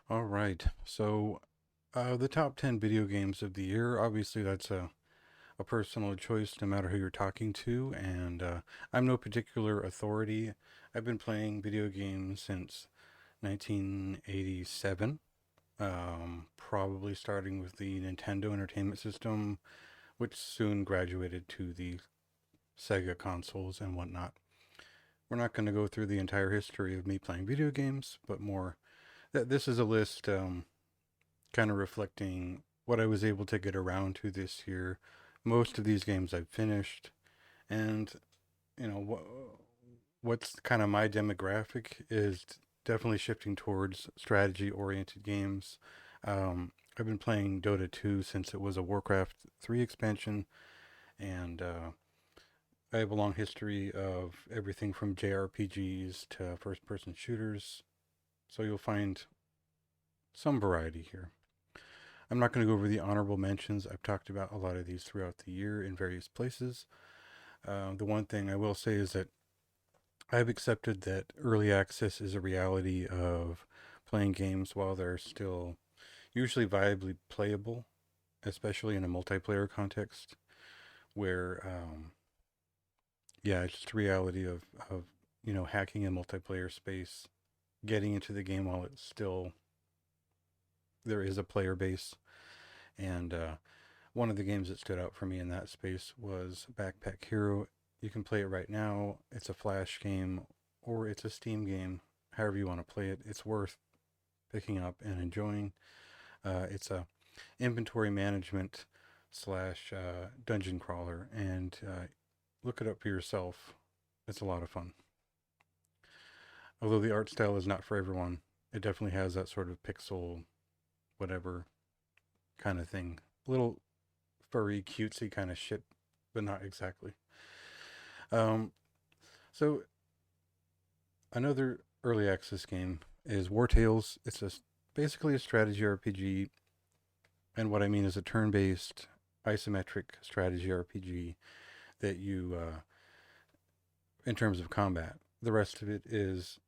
All right. So, the top 10 video games of the year, obviously, that's a personal choice no matter who you're talking to. And I'm no particular authority. I've been playing video games since 1987, probably starting with the Nintendo Entertainment System, which soon graduated to the Sega consoles and whatnot. We're not going to go through the entire history of me playing video games, but more that this is a list. Kind of reflecting what I was able to get around to this year. Most of these games I've finished, and you know what's kind of my demographic is definitely shifting towards strategy-oriented games. I've been playing Dota 2 since it was a Warcraft 3 expansion, and I have a long history of everything from JRPGs to first-person shooters. So you'll find some variety here. I'm not going to go over the honorable mentions. I've talked about a lot of these throughout the year in various places. The one thing I will say is that I've accepted that early access is a reality of playing games while they're still usually viably playable, especially in a multiplayer context where, yeah, it's just a reality of hacking a multiplayer space, getting into the game while it's still, there is a player base. And one of the games that stood out for me in that space was Backpack Hero. You can play it right now. It's a Flash game or it's a Steam game, however you want to play it. It's worth picking up and enjoying. It's a inventory management slash dungeon crawler, and look it up for yourself. It's a lot of fun. Although the art style is not for everyone, it definitely has that sort of pixel, whatever kind of thing. A little furry, cutesy kind of shit, but not exactly. Um, so another early access game is War Tales. It's basically a strategy RPG, and what I mean is a turn-based isometric strategy RPG that in terms of combat. The rest of it is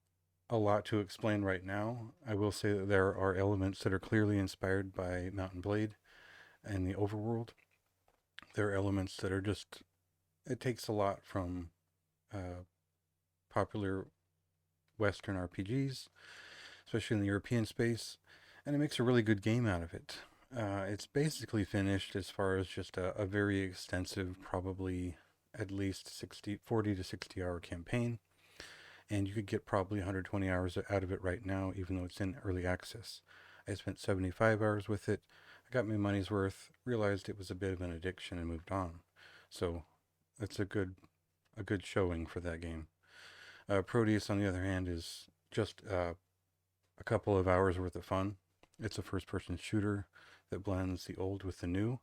a lot to explain right now. I will say that there are elements that are clearly inspired by Mountain Blade and the overworld. There are elements that are just, it takes a lot from uh, popular Western RPGs, especially in the European space, and it makes a really good game out of it. It's basically finished as far as just a very extensive, probably at least 40 to 60 hour campaign, and you could get probably 120 hours out of it right now, even though it's in early access. I spent 75 hours with it. I got my money's worth, realized it was a bit of an addiction, and moved on. So that's a good showing for that game. Proteus, on the other hand, is just a couple of hours worth of fun. It's a first person shooter that blends the old with the new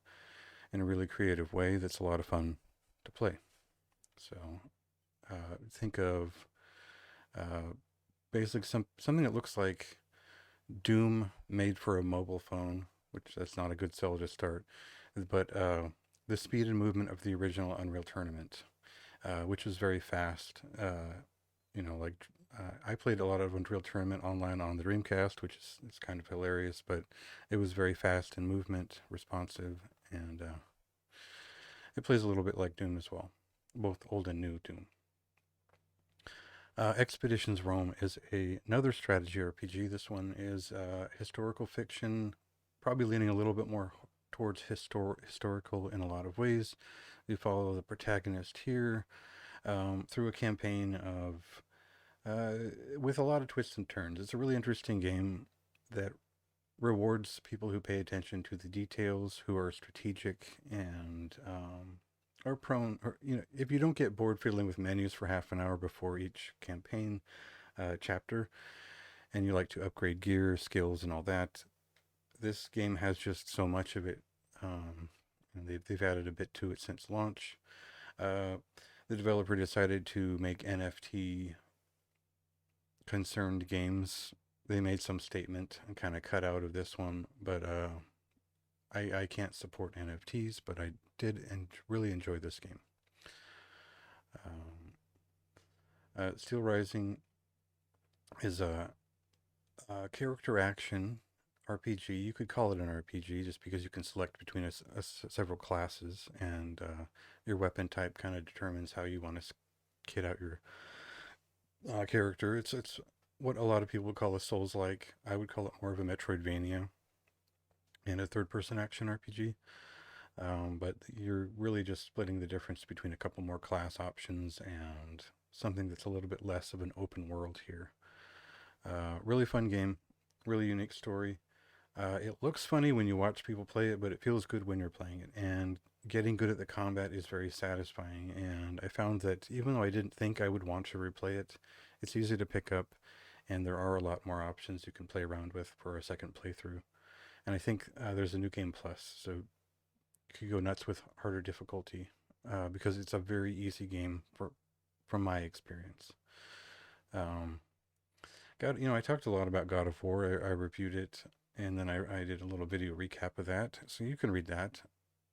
in a really creative way that's a lot of fun to play. So think of uh, basically something that looks like Doom made for a mobile phone, which that's not a good sell to start, but the speed and movement of the original Unreal Tournament, which was very fast. Like I played a lot of Unreal Tournament online on the Dreamcast, which is it's kind of hilarious, but it was very fast in movement, responsive, and it plays a little bit like Doom as well, both old and new Doom. Expeditions Rome is another strategy RPG. This one is historical fiction, probably leaning a little bit more towards historical in a lot of ways. We follow the protagonist here through a campaign of with a lot of twists and turns. It's a really interesting game that rewards people who pay attention to the details, who are strategic, and are prone. Or if you don't get bored fiddling with menus for half an hour before each campaign chapter, and you like to upgrade gear, skills, and all that, this game has just so much of it. And they've added a bit to it since launch. Uh, the developer decided to make NFT concerned games. They made some statement and kind of cut out of this one, but I can't support NFTs, but I did and really enjoy this game. Um, Steel Rising is a character action RPG. You could call it an RPG just because you can select between several classes, and your weapon type kind of determines how you want to kit out your character. It's what a lot of people would call a Souls-like. I would call it more of a Metroidvania and a third-person action RPG. But you're really just splitting the difference between a couple more class options and something that's a little bit less of an open world here. Really fun game, really unique story. It looks funny when you watch people play it, but it feels good when you're playing it. And getting good at the combat is very satisfying. And I found that even though I didn't think I would want to replay it, it's easy to pick up, and there are a lot more options you can play around with for a second playthrough. And I think there's a new game plus, so you could go nuts with harder difficulty because it's a very easy game from my experience. Um, I talked a lot about God of War. I reviewed it, and then I did a little video recap of that, so you can read that.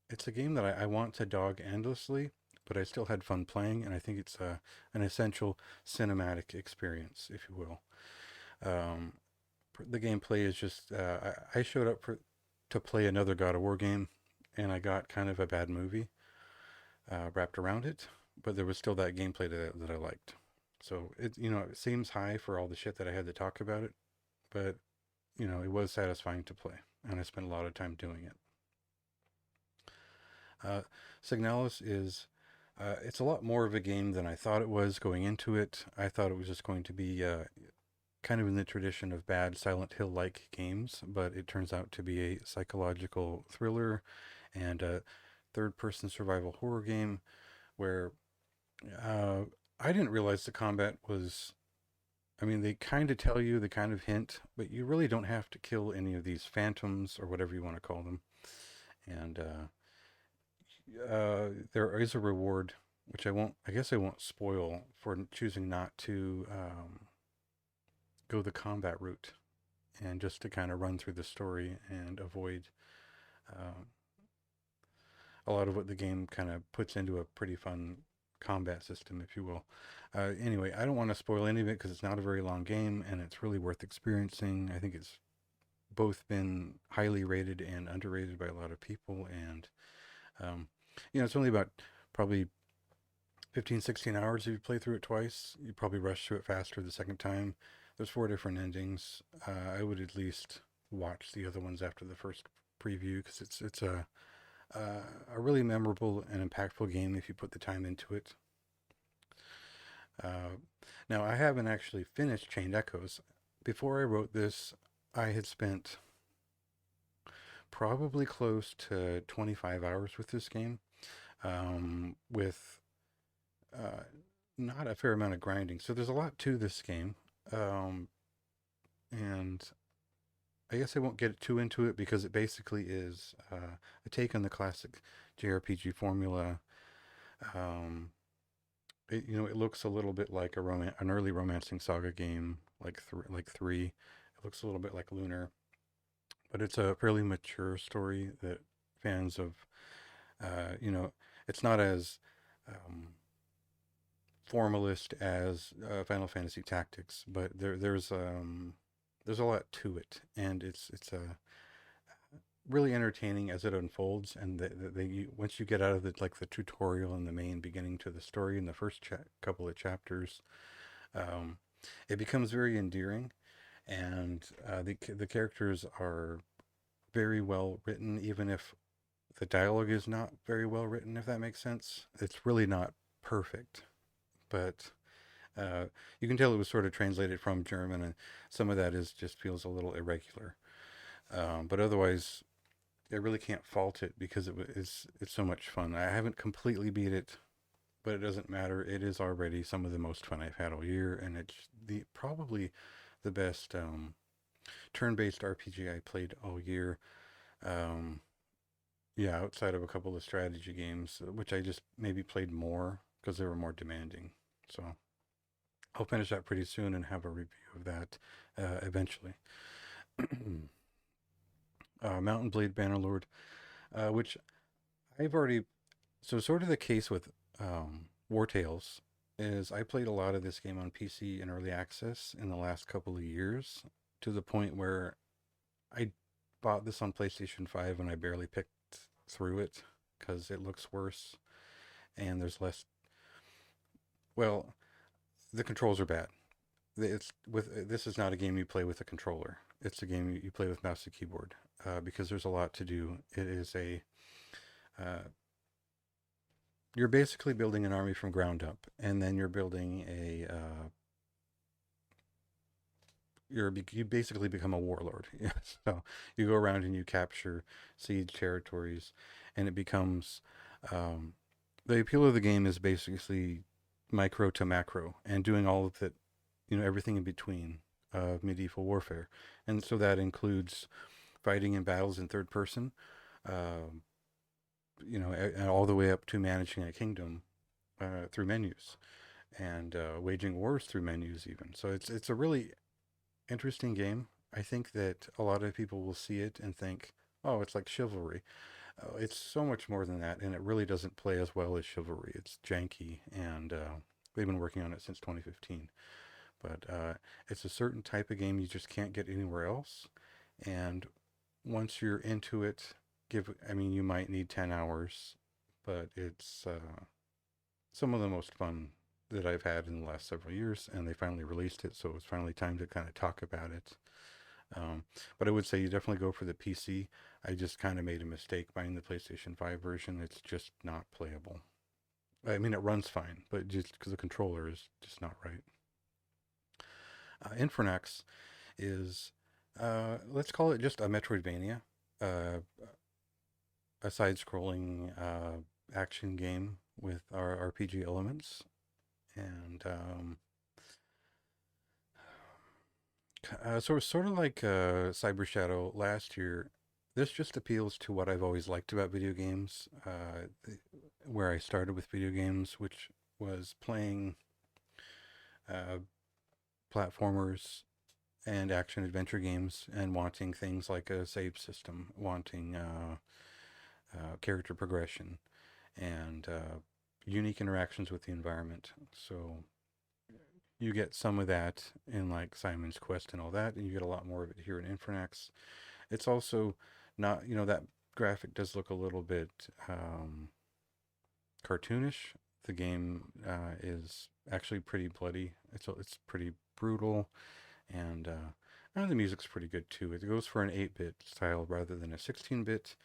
It's a game that I want to dog endlessly, but I still had fun playing, and I think it's an essential cinematic experience, if you will. Um, the gameplay is just I showed up to play another God of War game, and I got kind of a bad movie wrapped around it, but there was still that gameplay that I liked. So it seems high for all the shit that I had to talk about it, but it was satisfying to play, and I spent a lot of time doing it. Signalis is it's a lot more of a game than I thought it was going into it. I thought it was just going to be kind of in the tradition of bad Silent Hill-like games, but it turns out to be a psychological thriller and a third-person survival horror game where uh, I didn't realize the combat was. I mean, they kind of tell you, they kind of hint, but you really don't have to kill any of these phantoms or whatever you want to call them. And there is a reward, which I guess I won't spoil for choosing not to go the combat route and just to kind of run through the story and avoid um, a lot of what the game kind of puts into a pretty fun combat system, if you will. Anyway, I don't want to spoil any of it because it's not a very long game and it's really worth experiencing. I think it's both been highly rated and underrated by a lot of people. And, um, it's only about probably 15, 16 hours if you play through it twice. You probably rush through it faster the second time. There's 4 different endings. I would at least watch the other ones after the first preview because it's a really memorable and impactful game if you put the time into it. Uh, Now, I haven't actually finished Chained Echoes. Before I wrote this, I had spent probably close to 25 hours with this game, with uh, not a fair amount of grinding. So there's a lot to this game, um, and I guess I won't get too into it because it basically is a take on the classic JRPG formula. Um, it looks a little bit like an early romancing saga game, like three. It looks a little bit like Lunar, but it's a fairly mature story that fans of, it's not as um, formalist as Final Fantasy Tactics, but there's a lot to it, and it's a really entertaining as it unfolds. And once you get out of the tutorial and the main beginning to the story in the first couple of chapters, um, it becomes very endearing, and the characters are very well written, even if the dialogue is not very well written. If that makes sense, it's really not perfect, but uh, you can tell it was sort of translated from German, and some of that is just feels a little irregular. But otherwise, I really can't fault it because it's so much fun. I haven't completely beat it, but it doesn't matter. It is already some of the most fun I've had all year, and it's probably the best turn-based RPG I played all year. Um, yeah, outside of a couple of strategy games, which I just maybe played more because they were more demanding. So I'll finish that pretty soon and have a review of that eventually. Mountain Blade Bannerlord, which I've already. So sort of the case with War Tales is I played a lot of this game on PC in early access in the last couple of years to the point where I bought this on PlayStation 5 and I barely picked through it because it looks worse and there's less. Well, the controls are bad. It's with this is not a game you play with a controller. It's a game you play with mouse and keyboard because there's a lot to do. It is a uh, you're basically building an army from ground up, and then you're building a you basically become a warlord. So you go around and you capture siege territories, and it becomes um, the appeal of the game is basically micro to macro and doing all of it, everything in between of medieval warfare, and so that includes fighting in battles in third person, um, and all the way up to managing a kingdom through menus and waging wars through menus even. So it's a really interesting game. I think that a lot of people will see it and think, oh, it's like Chivalry. It's so much more than that, and it really doesn't play as well as Chivalry. It's janky, and they've been working on it since 2015. But it's a certain type of game you just can't get anywhere else. And once you're into it, you might need 10 hours, but it's some of the most fun that I've had in the last several years, and they finally released it, so it's finally time to kind of talk about it. But I would say you definitely go for the PC. I just kind of made a mistake buying the PlayStation 5 version. It's just not playable. I mean, it runs fine, but just because the controller is just not right. Infernax is, let's call it just a Metroidvania, uh, a side-scrolling action game with our RPG elements, and so it's sort of like Cyber Shadow last year. This just appeals to what I've always liked about video games, where I started with video games, which was playing uh, platformers and action adventure games and wanting things like a save system, wanting character progression and unique interactions with the environment. So you get some of that in like Simon's Quest and all that, and you get a lot more of it here in Infernax. It's also not, that graphic does look a little bit cartoonish. The game is actually pretty bloody. It's pretty brutal, and the music's pretty good too. It goes for an 8-bit style rather than a 16-bit,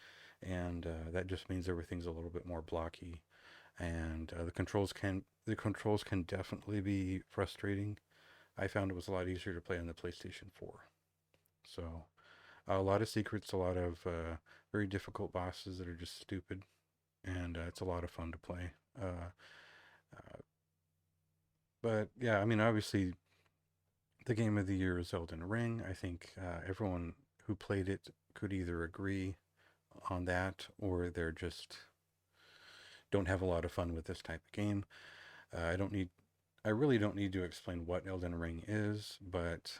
and that just means everything's a little bit more blocky. And the controls can definitely be frustrating. I found it was a lot easier to play on the PlayStation 4. So a lot of secrets, a lot of very difficult bosses that are just stupid, and it's a lot of fun to play. Uh, but yeah, I mean, obviously, the game of the year is Elden Ring. I think everyone who played it could either agree on that or they're just don't have a lot of fun with this type of game. I don't need, I really don't need to explain what Elden Ring is, but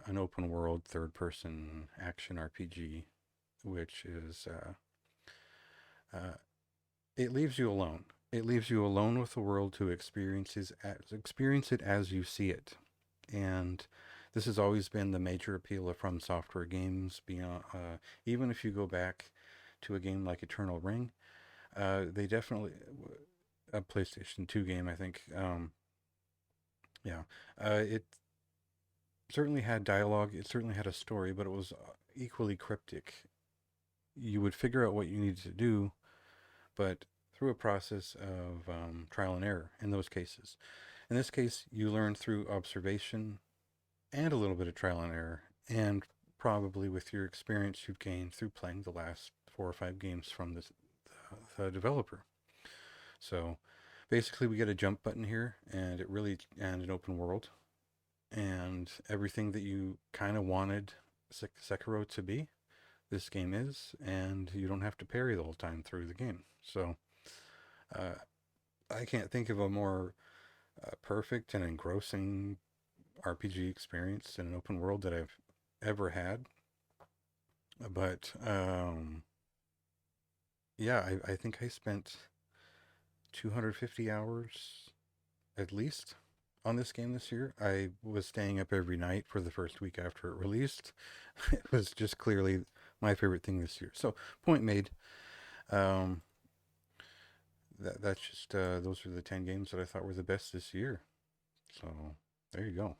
an open world third person action RPG, which is, it leaves you alone. It leaves you alone with the world to experience it as you see it. And this has always been the major appeal of From Software games. Beyond, even if you go back to a game like Eternal Ring, they definitely a PlayStation 2 game, I think. Yeah, it certainly had dialogue. It certainly had a story, but it was equally cryptic. You would figure out what you needed to do, but through a process of trial and error in those cases. In this case, you learn through observation and a little bit of trial and error, and probably with your experience you've gained through playing the last 4 or 5 games from the developer. So basically, we get a jump button here, and and an open world, and everything that you kind of wanted Sekiro to be, this game is, and you don't have to parry the whole time through the game. So uh, I can't think of a more perfect and engrossing RPG experience in an open world that I've ever had. But yeah, I think I spent 250 hours at least on this game this year. I was staying up every night for the first week after it released. It was just clearly my favorite thing this year. So, point made. Um, that's just those are the 10 games that I thought were the best this year. So there you go.